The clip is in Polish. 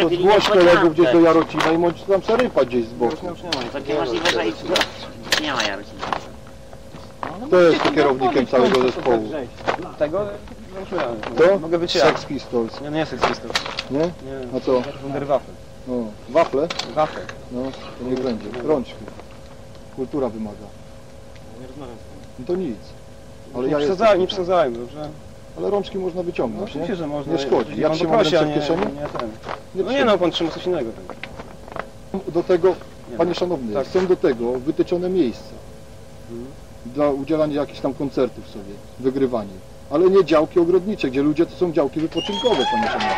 to zgłoś kolegów gdzieś do Jarocina i możesz tam przerypać gdzieś z boku. To niemożliwe, że nie ma Jarocina. Kto jest kierownikiem całego zespołu? Tego? To? Mogę być ja. Sex Pistols. Nie Sex Pistols. Nie? Nie. A co? Wunderwaffe. No, wafle? Waffe. No, to niech będzie. Rączki. Kultura wymaga. Nie rozmawiam z tym. No to nic. Ale Nie ja przesadzajmy, nie przesadzajmy, dobrze? Ale rączki można No wyciągnąć, oczywiście, nie? że można. Nie szkodzi. Jeśli Jak pan się ma poprosi, ręce a w nie, kieszeni? nie ten. Nie No nie no, pan trzyma coś innego. Do tego, Nie. panie szanowny, Tak. są do tego wytyczone miejsca dla udzielania jakichś tam koncertów sobie, wygrywanie. Ale nie działki ogrodnicze, gdzie ludzie to są działki wypoczynkowe, panie szanowny.